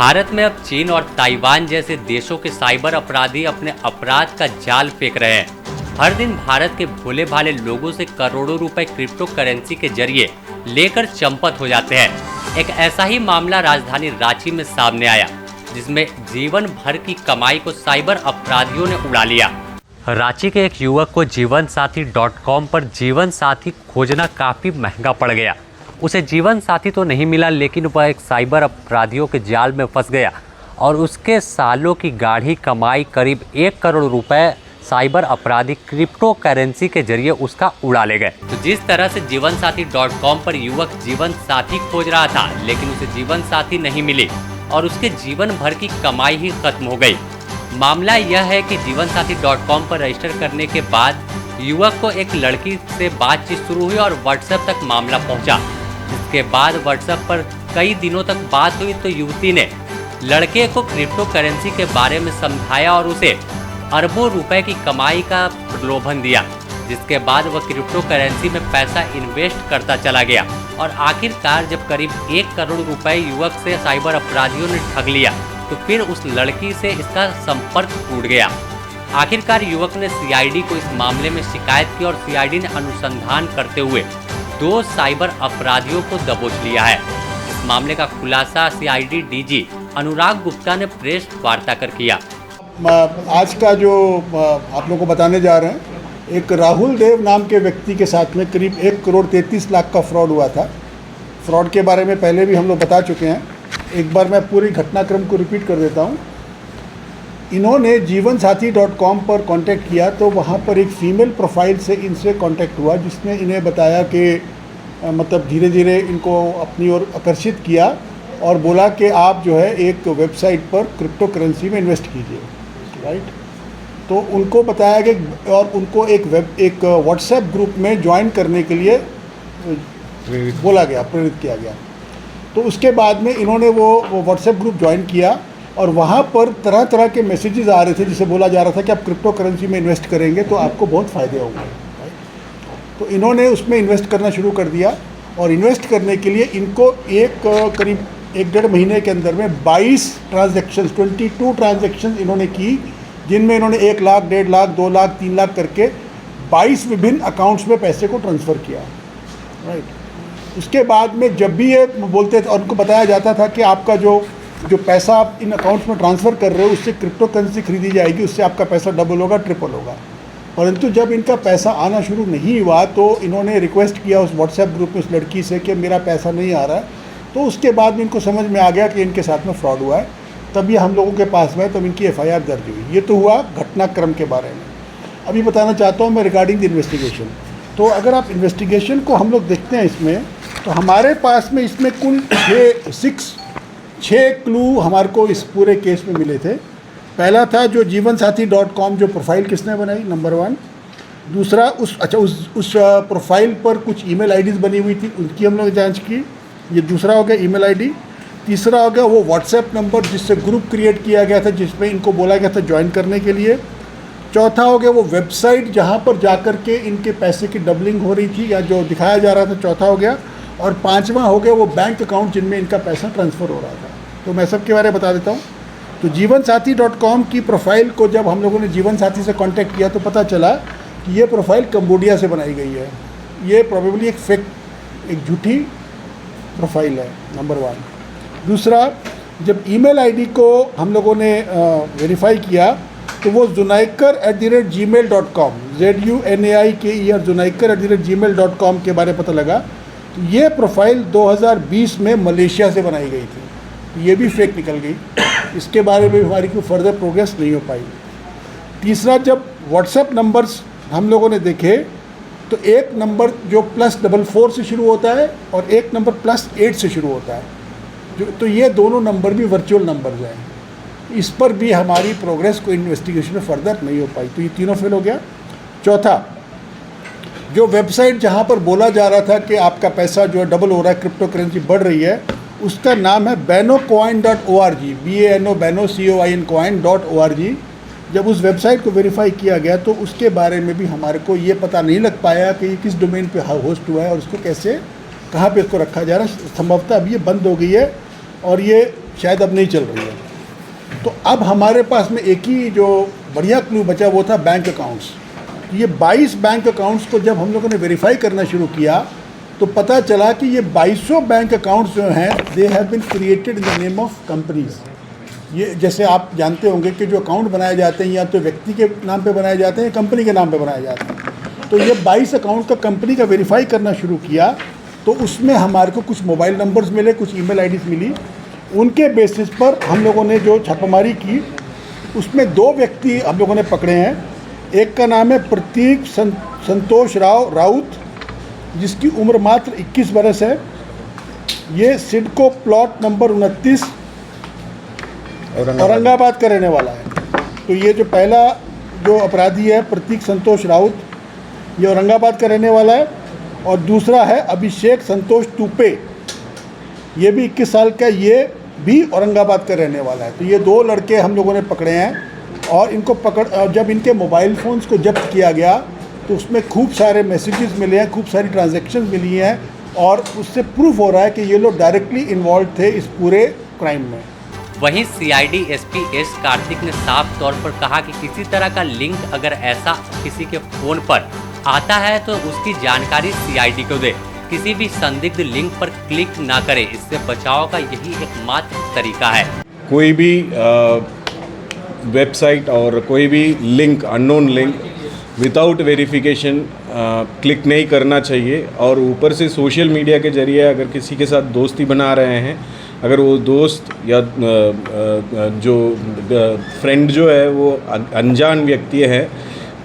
भारत में अब चीन और ताइवान जैसे देशों के साइबर अपराधी अपने अपराध का जाल फेंक रहे हैं। हर दिन भारत के भोले भाले लोगों से करोड़ों रुपए क्रिप्टो करेंसी के जरिए लेकर चंपत हो जाते हैं। एक ऐसा ही मामला राजधानी रांची में सामने आया, जिसमें जीवन भर की कमाई को साइबर अपराधियों ने उड़ा लिया। रांची के एक युवक को जीवनसाथी.com पर जीवन साथी खोजना काफी महंगा पड़ गया। उसे जीवन साथी तो नहीं मिला, लेकिन वह एक साइबर अपराधियों के जाल में फंस गया और उसके सालों की गाढ़ी कमाई करीब 1 करोड़ रुपए साइबर अपराधी क्रिप्टो करेंसी के जरिए उसका उड़ा ले गए। तो जिस तरह से जीवनसाथी.com पर युवक जीवन साथी खोज रहा था, लेकिन उसे जीवन साथी नहीं मिली और उसके जीवन भर की कमाई ही खत्म हो गई। मामला यह है कि जीवनसाथी.com पर रजिस्टर करने के बाद युवक को एक लड़की से बातचीत शुरू हुई और व्हाट्सएप तक मामला पहुंचा। इसके बाद व्हाट्सएप पर कई दिनों तक बात हुई तो युवती ने लड़के को क्रिप्टो करेंसी के बारे में समझाया और उसे अरबों रुपए की कमाई का प्रलोभन दिया, जिसके बाद वह क्रिप्टो करेंसी में पैसा इन्वेस्ट करता चला गया और आखिरकार जब करीब 1 करोड़ रुपए युवक से साइबर अपराधियों ने ठग लिया तो फिर उस लड़की से इसका संपर्क टूट गया। आखिरकार युवक ने सीआईडी को इस मामले में शिकायत की और सीआईडी ने अनुसंधान करते हुए 2 साइबर अपराधियों को दबोच लिया है। इस मामले का खुलासा सीआईडी डीजी अनुराग गुप्ता ने प्रेस वार्ता कर किया। आज का जो आप लोगों को बताने जा रहे हैं, एक राहुल देव नाम के व्यक्ति के साथ में करीब 1 करोड़ 33 लाख का फ्रॉड हुआ था। फ्रॉड के बारे में पहले भी हम लोग बता चुके हैं। एक बार मैं पूरी घटनाक्रम को रिपीट कर देता हूँ। इन्होंने जीवनसाथी.com पर कांटेक्ट किया तो वहाँ पर एक फ़ीमेल प्रोफाइल से इनसे कांटेक्ट हुआ, जिसने इन्हें बताया कि मतलब धीरे धीरे इनको अपनी ओर आकर्षित किया और बोला कि आप जो है एक वेबसाइट पर क्रिप्टो करेंसी में इन्वेस्ट कीजिए, राइट। तो उनको बताया कि और उनको एक व्हाट्सएप ग्रुप में ज्वाइन करने के लिए बोला गया, प्रेरित किया गया। तो उसके बाद में इन्होंने वो व्हाट्सएप ग्रुप ज्वाइन किया और वहाँ पर तरह तरह के मैसेजेस आ रहे थे, जिसे बोला जा रहा था कि आप क्रिप्टो करेंसी में इन्वेस्ट करेंगे तो आपको बहुत फ़ायदे होंगे। तो इन्होंने उसमें इन्वेस्ट करना शुरू कर दिया और इन्वेस्ट करने के लिए इनको करीब 1-1.5 महीने के अंदर में 22 ट्रांजैक्शंस इन्होंने की, जिनमें इन्होंने 1 लाख, 1.5 लाख, 2 लाख, 3 लाख करके 22 विभिन्न अकाउंट्स में पैसे को ट्रांसफ़र किया, राइट। उसके बाद में जब भी ये बोलते थे और उनको बताया जाता था कि आपका जो पैसा आप इन अकाउंट्स में ट्रांसफ़र कर रहे हो उससे क्रिप्टो करेंसी खरीदी जाएगी, उससे आपका पैसा डबल होगा, ट्रिपल होगा। परंतु जब इनका पैसा आना शुरू नहीं हुआ तो इन्होंने रिक्वेस्ट किया उस व्हाट्सएप ग्रुप में उस लड़की से कि मेरा पैसा नहीं आ रहा है। तो उसके बाद में इनको समझ में आ गया कि इनके साथ में फ्रॉड हुआ है। तब ये हम लोगों के पास में तब इनकी FIR दर्ज हुई। ये तो हुआ घटनाक्रम के बारे में। अभी बताना चाहता हूँ मैं रिगार्डिंग द इन्वेस्टिगेशन। तो अगर आप इन्वेस्टिगेशन को हम लोग देखते हैं इसमें, तो हमारे पास में इसमें कुल 6 क्लू हमारे को इस पूरे केस में मिले थे। पहला था जो जीवनसाथी.com जो प्रोफाइल किसने बनाई, नंबर 1। दूसरा उस प्रोफाइल पर कुछ ईमेल आईडीज़ बनी हुई थी, उनकी हम लोग जांच की। ये दूसरा हो गया ईमेल आईडी। तीसरा हो गया वो व्हाट्सएप नंबर जिससे ग्रुप क्रिएट किया गया था, जिसमें इनको बोला गया था ज्वाइन करने के लिए। चौथा हो गया वो वेबसाइट जहाँ पर जाकर के इनके पैसे की डबलिंग हो रही थी या जो दिखाया जा रहा था, चौथा हो गया। और 5वां हो गया वो बैंक अकाउंट जिनमें इनका पैसा ट्रांसफ़र हो रहा था। तो मैं सबके बारे में बता देता हूँ। तो जीवनसाथी.com की प्रोफाइल को जब हम लोगों ने जीवनसाथी से कांटेक्ट किया तो पता चला कि ये प्रोफाइल कंबोडिया से बनाई गई है। ये प्रोबेबली एक फेक, एक झूठी प्रोफाइल है, नंबर 1। दूसरा, जब ईमेल आईडी को हम लोगों ने वेरीफाई किया तो वो Junaiker@gmail.com ZUNAIKER Junaiker@gmail.com के बारे में पता लगा। तो ये प्रोफाइल 2020 में मलेशिया से बनाई गई थी। तो ये भी फेक निकल गई। इसके बारे में हमारी कोई फर्दर प्रोग्रेस नहीं हो पाई। तीसरा, जब व्हाट्सएप नंबर्स हम लोगों ने देखे तो एक नंबर जो +44 से शुरू होता है और एक नंबर +8 से शुरू होता है, तो ये दोनों नंबर भी वर्चुअल नंबर्स हैं। इस पर भी हमारी प्रोग्रेस को इन्वेस्टिगेशन में फर्दर नहीं हो पाई। तो ये तीनों फेल हो गया। चौथा, जो वेबसाइट जहाँ पर बोला जा रहा था कि आपका पैसा जो है डबल हो रहा है, क्रिप्टो करेंसी बढ़ रही है, उसका नाम है banocoin.org BANOCOIN.org। जब उस वेबसाइट को वेरीफाई किया गया तो उसके बारे में भी हमारे को ये पता नहीं लग पाया कि ये किस डोमेन पे होस्ट हुआ है और उसको कैसे, कहाँ पे इसको रखा जा रहा है। संभवतः अब ये बंद हो गई है और ये शायद अब नहीं चल रही है। तो अब हमारे पास में एक ही जो बढ़िया क्लू बचा वो था बैंक अकाउंट्स। ये 22 बैंक अकाउंट्स को जब हम लोगों ने वेरीफाई करना शुरू किया तो पता चला कि ये 2200 बैंक अकाउंट्स जो हैं they have been created in the name of companies. ये जैसे आप जानते होंगे कि जो अकाउंट बनाए जाते हैं या तो व्यक्ति के नाम पे बनाए जाते हैं या कंपनी के नाम पे बनाए जाते हैं। तो ये 22 अकाउंट का कंपनी का वेरीफाई करना शुरू किया तो उसमें हमारे को कुछ मोबाइल नंबर्स मिले, कुछ ईमेल आईडीज़ मिली। उनके बेसिस पर हम लोगों ने जो छापामारी की उसमें 2 व्यक्ति हम लोगों ने पकड़े हैं। एक का नाम है प्रतीक संतोष राउत, जिसकी उम्र मात्र 21 बरस है। ये सिडको प्लॉट नंबर 29 औरंगाबाद का रहने वाला है। तो ये जो पहला जो अपराधी है प्रतीक संतोष राउत, ये औरंगाबाद का रहने वाला है। और दूसरा है अभिषेक संतोष टूपे, ये भी 21 साल का, ये भी औरंगाबाद का रहने वाला है। तो ये 2 लड़के हम लोगों ने पकड़े हैं और इनको जब इनके मोबाइल फ़ोन्स को जब्त किया गया तो उसमें खूब सारे मैसेजेस मिले हैं, खूब सारी ट्रांजैक्शन मिली हैं और उससे प्रूफ हो रहा है कि ये लोग डायरेक्टली इन्वॉल्व थे इस पूरे क्राइम में। वहीं सीआईडी एसपी एस कार्तिक ने साफ तौर पर कहा कि किसी तरह का लिंक अगर ऐसा किसी के फ़ोन पर आता है तो उसकी जानकारी सीआईडी को दे। किसी भी संदिग्ध लिंक पर क्लिक ना करें, इससे बचाव का यही एकमात्र तरीका है। कोई भी वेबसाइट और कोई भी link, unknown link without verification click नहीं करना चाहिए। और ऊपर से सोशल मीडिया के ज़रिए अगर किसी के साथ दोस्ती बना रहे हैं, अगर वो दोस्त या जो फ्रेंड जो है वो अनजान व्यक्ति है,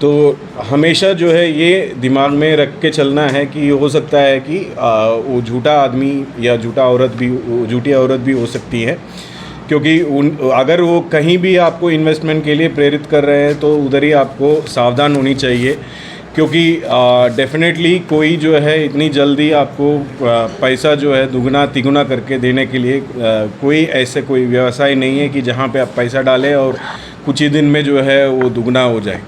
तो हमेशा जो है ये दिमाग में रख के चलना है कि हो सकता है कि वो झूठा आदमी या झूठी औरत भी हो सकती है। क्योंकि अगर वो कहीं भी आपको इन्वेस्टमेंट के लिए प्रेरित कर रहे हैं तो उधर ही आपको सावधान होनी चाहिए। क्योंकि डेफिनेटली कोई जो है इतनी जल्दी आपको पैसा जो है दुगना तिगुना करके देने के लिए कोई व्यवसाय नहीं है कि जहाँ पे आप पैसा डालें और कुछ ही दिन में जो है वो दुगना हो जाए।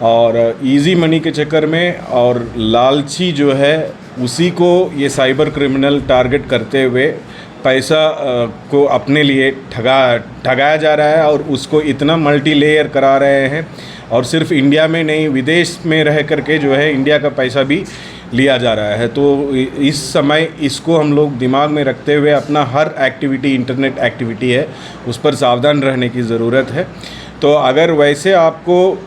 और इजी मनी के चक्कर में और लालची जो है उसी को ये साइबर क्रिमिनल टारगेट करते हुए पैसा को अपने लिए ठगाया जा रहा है और उसको इतना मल्टी लेयर करा रहे हैं। और सिर्फ इंडिया में नहीं, विदेश में रह करके जो है इंडिया का पैसा भी लिया जा रहा है। तो इस समय इसको हम लोग दिमाग में रखते हुए अपना हर एक्टिविटी, इंटरनेट एक्टिविटी है, उस पर सावधान रहने की ज़रूरत है। तो अगर वैसे आपको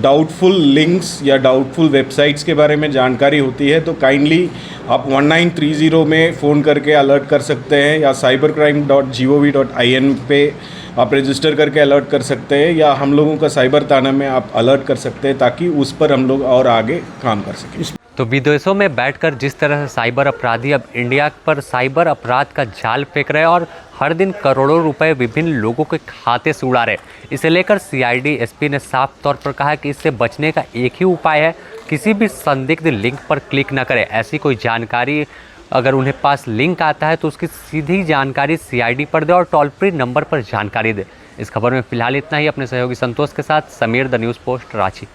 डाउटफुल लिंक्स या डाउटफुल वेबसाइट्स के बारे में जानकारी होती है तो काइंडली आप 1930 में फ़ोन करके अलर्ट कर सकते हैं, या cybercrime.gov.in पे आप रजिस्टर करके अलर्ट कर सकते हैं, या हम लोगों का साइबर थाना में आप अलर्ट कर सकते हैं ताकि उस पर हम लोग और आगे काम कर सकें। तो विदेशों में बैठकर जिस तरह से साइबर अपराधी अब इंडिया पर साइबर अपराध का जाल फेंक रहे हैं और हर दिन करोड़ों रुपए विभिन्न लोगों के खाते से उड़ा रहे, इसे लेकर सीआईडी एसपी ने साफ तौर पर कहा कि इससे बचने का एक ही उपाय है, किसी भी संदिग्ध लिंक पर क्लिक न करें। ऐसी कोई जानकारी अगर उन्हें पास लिंक आता है तो उसकी सीधी जानकारी सीआईडी पर दे और टोल फ्री नंबर पर जानकारी दे। इस खबर में फिलहाल इतना ही। अपने सहयोगी संतोष के साथ Sameer, the news post, Ranchi.